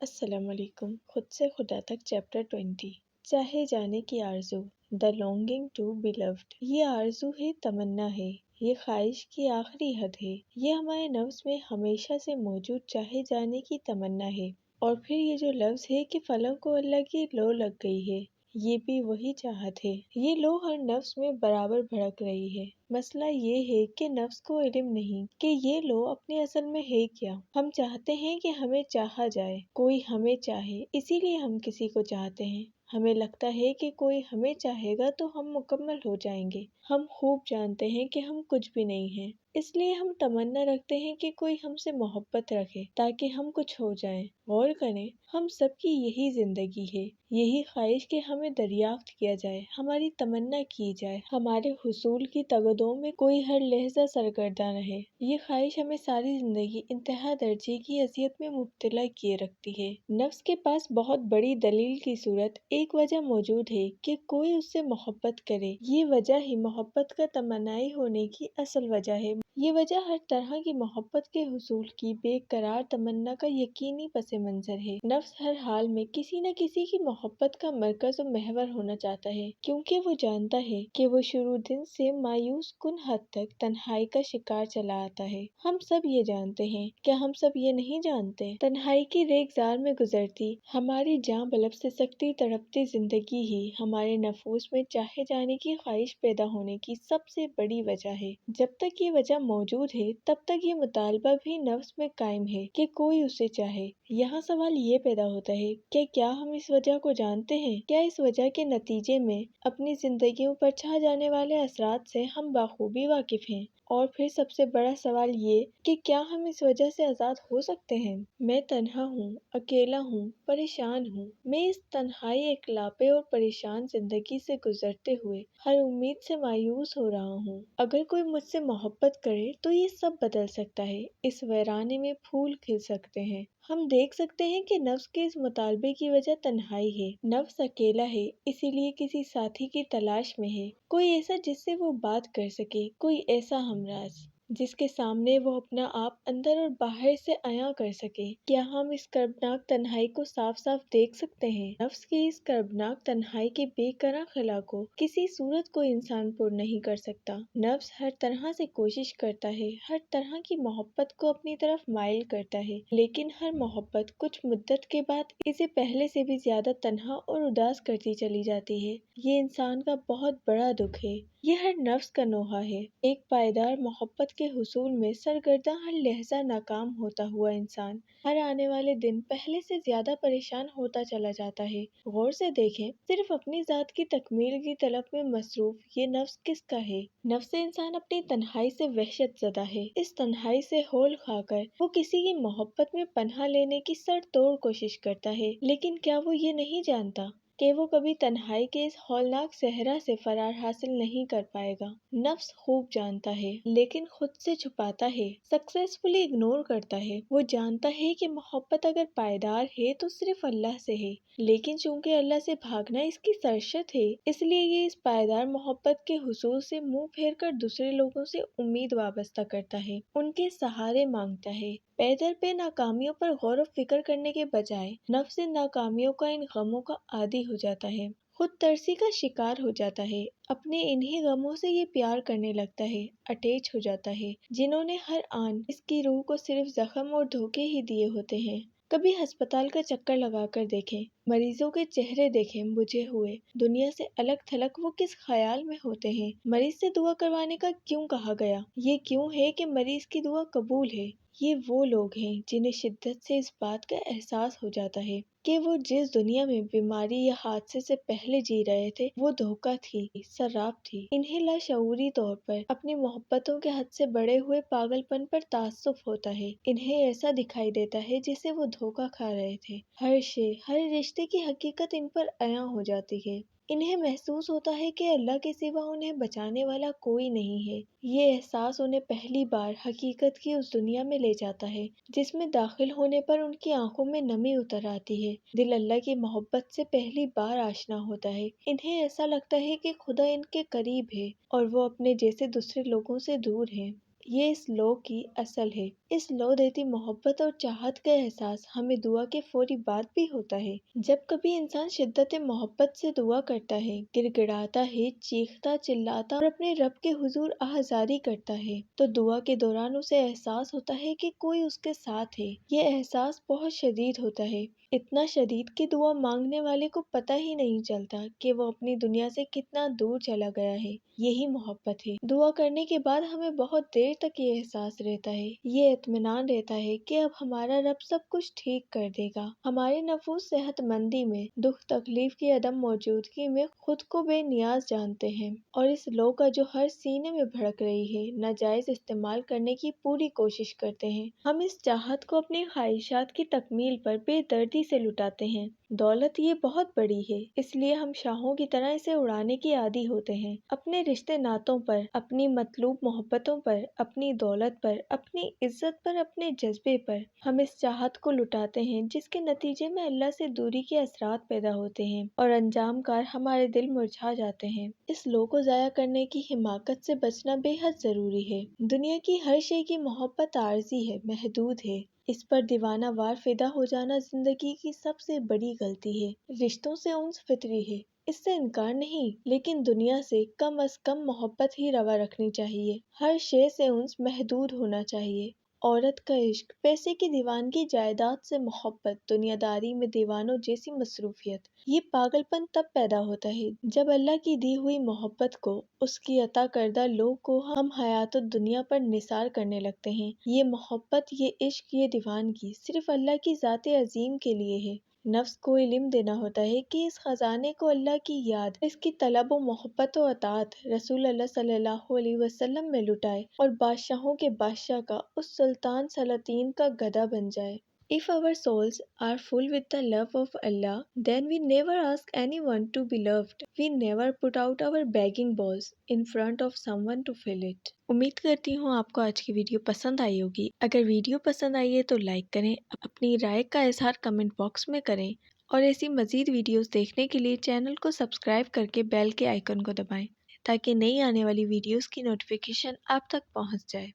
السلام علیکم۔ خود سے خدا تک چیپٹر 20 چاہے جانے کی آرزو دا لانگنگ ٹو بی لوڈ۔ یہ آرزو ہے، تمنا ہے، یہ خواہش کی آخری حد ہے، یہ ہمارے نفس میں ہمیشہ سے موجود چاہے جانے کی تمنا ہے۔ اور پھر یہ جو لفظ ہے کہ فلک کو اللہ کی لو لگ گئی ہے، یہ بھی وہی چاہت ہے۔ یہ لو ہر نفس میں برابر بھڑک رہی ہے۔ مسئلہ یہ ہے کہ نفس کو علم نہیں کہ یہ لو اپنے اصل میں ہے کیا۔ ہم چاہتے ہیں کہ ہمیں چاہا جائے، کوئی ہمیں چاہے، اسی لیے ہم کسی کو چاہتے ہیں۔ ہمیں لگتا ہے کہ کوئی ہمیں چاہے گا تو ہم مکمل ہو جائیں گے۔ ہم خوب جانتے ہیں کہ ہم کچھ بھی نہیں ہیں، اس لیے ہم تمنا رکھتے ہیں کہ کوئی ہم سے محبت رکھے تاکہ ہم کچھ ہو جائیں۔ غور کریں، ہم سب کی یہی زندگی ہے، یہی خواہش کہ ہمیں دریافت کیا جائے، ہماری تمنا کی جائے، ہمارے حصول کی تگدوں میں کوئی ہر لحظہ سرگرداں رہے۔ یہ خواہش ہمیں ساری زندگی انتہا درجے کی اذیت میں مبتلا کیے رکھتی ہے۔ نفس کے پاس بہت بڑی دلیل کی صورت ایک وجہ موجود ہے کہ کوئی اس سے محبت کرے۔ یہ وجہ ہی محبت کا تمنائی ہونے کی اصل وجہ ہے۔ یہ وجہ ہر طرح کی محبت کے حصول کی بے قرار تمنا کا یقینی پس منظر ہے۔ نفس ہر حال میں کسی نہ کسی کی محبت کا مرکز و محور ہونا چاہتا ہے، کیونکہ وہ جانتا ہے کہ وہ شروع دن سے مایوس کن حد تک تنہائی کا شکار چلا آتا ہے۔ ہم سب یہ جانتے ہیں، کیا ہم سب یہ نہیں جانتے؟ تنہائی کی ریگزار میں گزرتی ہماری جاں بلب سے سکتی تڑپتی زندگی ہی ہمارے نفوس میں چاہے جانے کی خواہش پیدا ہونے کی سب سے بڑی وجہ ہے۔ جب تک یہ وجہ موجود ہے، تب تک یہ مطالبہ بھی نفس میں قائم ہے کہ کوئی اسے چاہے۔ یہاں سوال یہ پیدا ہوتا ہے کہ کیا ہم اس وجہ کو جانتے ہیں؟ کیا اس وجہ کے نتیجے میں اپنی زندگیوں پر چھا جانے والے اثرات سے ہم بخوبی واقف ہیں؟ اور پھر سب سے بڑا سوال یہ کہ کیا ہم اس وجہ سے آزاد ہو سکتے ہیں؟ میں تنہا ہوں، اکیلا ہوں، پریشان ہوں۔ میں اس تنہائی، اکلاپے اور پریشان زندگی سے گزرتے ہوئے ہر امید سے مایوس ہو رہا ہوں۔ اگر کوئی مجھ سے محبت کرے تو یہ سب بدل سکتا ہے، اس ویرانے میں پھول کھل سکتے ہیں۔ ہم دیکھ سکتے ہیں کہ نفس کے اس مطالبے کی وجہ تنہائی ہے۔ نفس اکیلا ہے، اسی لیے کسی ساتھی کی تلاش میں ہے، کوئی ایسا جس سے وہ بات کر سکے، کوئی ایسا ہمراز جس کے سامنے وہ اپنا آپ اندر اور باہر سے عیاں کر سکے۔ کیا ہم اس کربناک تنہائی کو صاف صاف دیکھ سکتے ہیں؟ نفس کی اس کربناک تنہائی کے بے قرار خلا کو کسی صورت کوئی انسان پر نہیں کر سکتا۔ نفس ہر طرح سے کوشش کرتا ہے، ہر طرح کی محبت کو اپنی طرف مائل کرتا ہے، لیکن ہر محبت کچھ مدت کے بعد اسے پہلے سے بھی زیادہ تنہا اور اداس کرتی چلی جاتی ہے۔ یہ انسان کا بہت بڑا دکھ ہے، یہ ہر نفس کا نوحہ ہے۔ ایک پائیدار محبت کے حصول میں سرگرداں ہر لحظہ ناکام ہوتا ہوا انسان ہر آنے والے دن پہلے سے زیادہ پریشان ہوتا چلا جاتا ہے۔ غور سے دیکھیں، صرف اپنی ذات کی تکمیل کی طلب میں مصروف یہ نفس کس کا ہے؟ نفس انسان اپنی تنہائی سے وحشت زدہ ہے۔ اس تنہائی سے ہول کھا کر وہ کسی کی محبت میں پناہ لینے کی سر توڑ کوشش کرتا ہے، لیکن کیا وہ یہ نہیں جانتا کہ وہ کبھی تنہائی کے اس ہولناک صحرا سے فرار حاصل نہیں کر پائے گا؟ نفس خوب جانتا ہے، لیکن خود سے چھپاتا ہے، سکسیسفلی اگنور کرتا ہے۔ وہ جانتا ہے کہ محبت اگر پائیدار ہے تو صرف اللہ سے ہے، لیکن چونکہ اللہ سے بھاگنا اس کی سرشت ہے، اس لیے یہ اس پائیدار محبت کے حصول سے منہ پھیر کر دوسرے لوگوں سے امید وابستہ کرتا ہے، ان کے سہارے مانگتا ہے۔ پے در پے ناکامیوں پر غور و فکر کرنے کے بجائے نفس ان ناکامیوں کا، ان غموں کا عادی ہو جاتا ہے، خود ترسی کا شکار ہو جاتا ہے، اپنے انہی غموں سے یہ پیار کرنے لگتا ہے، اٹیچ ہو جاتا ہے، جنہوں نے ہر آن اس کی روح کو صرف زخم اور دھوکے ہی دیے ہوتے ہیں۔ کبھی ہسپتال کا چکر لگا کر دیکھیں، مریضوں کے چہرے دیکھیں بجھے ہوئے، دنیا سے الگ تھلگ وہ کس خیال میں ہوتے ہیں۔ مریض سے دعا کروانے کا کیوں کہا گیا؟ یہ کیوں ہے کہ مریض کی دعا قبول ہے؟ یہ وہ لوگ ہیں جنہیں شدت سے اس بات کا احساس ہو جاتا ہے کہ وہ جس دنیا میں بیماری یا حادثے سے پہلے جی رہے تھے وہ دھوکہ تھی، سراب تھی۔ انہیں لاشعوری طور پر اپنی محبتوں کے حد سے بڑے ہوئے پاگل پن پر تعصب ہوتا ہے۔ انہیں ایسا دکھائی دیتا ہے جسے وہ دھوکہ کھا رہے تھے۔ ہر شے، ہر رشتے کی حقیقت ان پر عیاں ہو جاتی ہے۔ انہیں محسوس ہوتا ہے کہ اللہ کے سوا انہیں بچانے والا کوئی نہیں ہے۔ یہ احساس انہیں پہلی بار حقیقت کی اس دنیا میں لے جاتا ہے جس میں داخل ہونے پر ان کی آنکھوں میں نمی اتر آتی ہے، دل اللہ کی محبت سے پہلی بار آشنا ہوتا ہے۔ انہیں ایسا لگتا ہے کہ خدا ان کے قریب ہے اور وہ اپنے جیسے دوسرے لوگوں سے دور ہے۔ یہ اس لو کی اصل ہے۔ اس لو دیتی محبت اور چاہت کا احساس ہمیں دعا کے فوری بعد بھی ہوتا ہے۔ جب کبھی انسان شدت محبت سے دعا کرتا ہے، گڑ گڑاتا ہے، چیختا چلاتا اور اپنے رب کے حضور آہذاری کرتا ہے، تو دعا کے دوران اسے احساس ہوتا ہے کہ کوئی اس کے ساتھ ہے۔ یہ احساس بہت شدید ہوتا ہے، اتنا شدید کہ دعا مانگنے والے کو پتہ ہی نہیں چلتا کہ وہ اپنی دنیا سے کتنا دور چلا گیا ہے۔ یہی محبت ہے۔ دعا کرنے کے بعد ہمیں بہت دیر تک یہ احساس رہتا ہے، یہ اطمینان رہتا ہے کہ اب ہمارا رب سب کچھ ٹھیک کر دے گا۔ ہمارے نفوس صحت مندی میں، دکھ تکلیف کی عدم موجودگی میں خود کو بے نیاز جانتے ہیں، اور اس لو کا جو ہر سینے میں بھڑک رہی ہے، ناجائز استعمال کرنے کی پوری کوشش کرتے ہیں۔ ہم اس چاہت کو اپنی خواہشات کی تکمیل پر بے دردی سے لٹاتے ہیں۔ دولت یہ بہت بڑی ہے، اس لیے ہم شاہوں کی طرح اسے اڑانے کے عادی ہوتے ہیں۔ اپنے رشتے ناتوں پر، اپنی مطلوب محبتوں پر، اپنی دولت پر، اپنی عزت پر، اپنے جذبے پر ہم اس چاہت کو لٹاتے ہیں، جس کے نتیجے میں اللہ سے دوری کے اثرات پیدا ہوتے ہیں اور انجام کار ہمارے دل مرجھا جاتے ہیں۔ اس لو کو ضائع کرنے کی حماقت سے بچنا بے حد ضروری ہے۔ دنیا کی ہر شے کی محبت عارضی ہے، محدود ہے۔ اس پر دیوانہ وار فدا ہو جانا زندگی کی سب سے بڑی غلطی ہے۔ رشتوں سے انس فطری ہے، اس سے انکار نہیں، لیکن دنیا سے کم از کم محبت ہی روا رکھنی چاہیے۔ ہر شے سے انس محدود ہونا چاہیے۔ عورت کا عشق، پیسے کی دیوانگی، جائیداد سے محبت، دنیا داری میں دیوانوں جیسی مصروفیت، یہ پاگل پن تب پیدا ہوتا ہے جب اللہ کی دی ہوئی محبت کو، اس کی عطا کردہ لو کو ہم حیات الدنیا پر نثار کرنے لگتے ہیں۔ یہ محبت، یہ عشق، یہ دیوانگی صرف اللہ کی ذات عظیم کے لیے ہے۔ نفس کو علم دینا ہوتا ہے کہ اس خزانے کو اللہ کی یاد، اس کی طلب و محبت و اطاعت رسول اللہ صلی اللہ علیہ وسلم میں لٹائے اور بادشاہوں کے بادشاہ کا، اس سلطان سلاطین کا گدھا بن جائے۔ If our souls are full with the love of Allah, then we never ask anyone to be loved. We never put out our begging bowls in front of someone to fill it. امید کرتی ہوں آپ کو آج کی video پسند آئی ہوگی۔ اگر ویڈیو پسند آئی ہے تو لائک کریں، اپنی رائے کا اظہار کمنٹ باکس میں کریں، اور ایسی مزید ویڈیوز دیکھنے کے لیے چینل کو سبسکرائب کر کے بیل کے آئیکن کو دبائیں تاکہ نئی آنے والی ویڈیوز کی نوٹیفیکیشن آپ تک پہنچ جائے۔